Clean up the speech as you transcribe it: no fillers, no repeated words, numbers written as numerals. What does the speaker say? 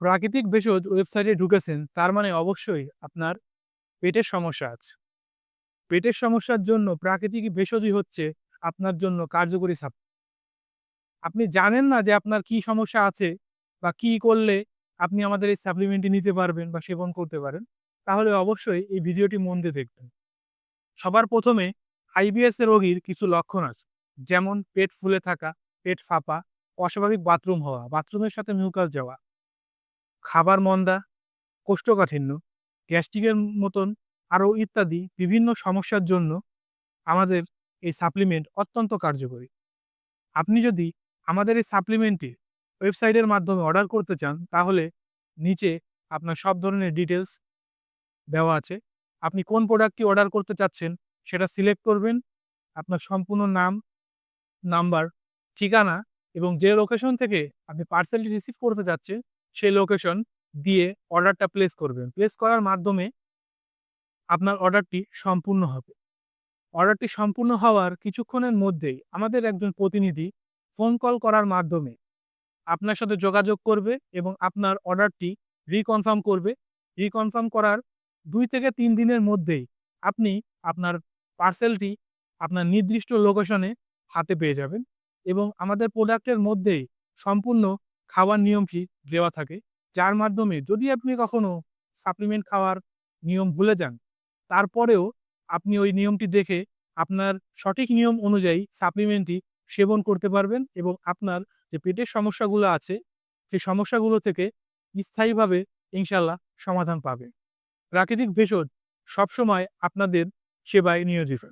প্রাকৃতিক ভেষজ ওয়েবসাইটে ঢুকেছেন, তার মানে অবশ্যই আপনার পেটের সমস্যা আছে। পেটের সমস্যার জন্য প্রাকৃতিক ভেষজই হচ্ছে আপনার জন্য কার্যকরী আপনি জানেন না যে আপনার কি সমস্যা আছে বা কি করলে আপনি আমাদের এই সাপ্লিমেন্টটি নিতে পারবেন বা সেবন করতে পারেন, তাহলে অবশ্যই এই ভিডিওটি মন দিয়ে দেখবেন। সবার ১ম এ আইবিএস এর রোগীর কিছু লক্ষণ আছে। যেমন পেট ফুলে থাকা, পেট ফাঁপা, অস্বাভাবিক বাথরুম হওয়া, বাথরুমের সাথে মিউকাস যাওয়া, খাবার মন্দা, কোষ্ঠকাঠিন্য, গ্যাস্ট্রিকের মতন আরও ইত্যাদি বিভিন্ন সমস্যার জন্য আমাদের এই সাপ্লিমেন্ট অত্যন্ত কার্যকরী। আপনি যদি আমাদের এই সাপ্লিমেন্টটি ওয়েবসাইটের মাধ্যমে অর্ডার করতে চান, তাহলে নিচে আপনার সব ধরনের ডিটেইলস দেওয়া আছে। আপনি কোন প্রোডাক্টটি অর্ডার করতে চাচ্ছেন সেটা সিলেক্ট করবেন। আপনার সম্পূর্ণ নাম, নাম্বার, ঠিকানা এবং যে লোকেশন থেকে আপনি পার্সেলটি রিসিভ করতে যাচ্ছেন সেই লোকেশন দিয়ে অর্ডারটা প্লেস করবেন। প্লেস করার মাধ্যমে আপনার অর্ডারটি সম্পূর্ণ হবে। অর্ডারটি সম্পূর্ণ হওয়ার কিছুক্ষণের মধ্যেই আমাদের একজন প্রতিনিধি ফোন কল করার মাধ্যমে আপনার সাথে যোগাযোগ করবে এবং আপনার অর্ডারটি রিকনফার্ম করবে। রিকনফার্ম করার ২ থেকে ৩ দিনের মধ্যেই আপনি আপনার পার্সেলটি আপনার নির্দিষ্ট লোকেশনে হাতে পেয়ে যাবেন এবং আমাদের প্রোডাক্টের মধ্যেই সম্পূর্ণ খাওয়ার নিয়মটি দেওয়া থাকে। যার মাধ্যমে যদি আপনি কখনো সাপ্লিমেন্ট খাওয়ার নিয়ম ভুলে যান, তারপরেও আপনি ওই নিয়মটি দেখে আপনার সঠিক নিয়ম অনুযায়ী সাপ্লিমেন্টটি সেবন করতে পারবেন এবং আপনার যে পেটের সমস্যাগুলো আছে, সেই সমস্যাগুলো থেকে স্থায়ীভাবে ইনশাআল্লাহ সমাধান পাবেন। প্রাকৃতিক ভেষজ সবসময় আপনাদের সেবায় নিয়োজিত।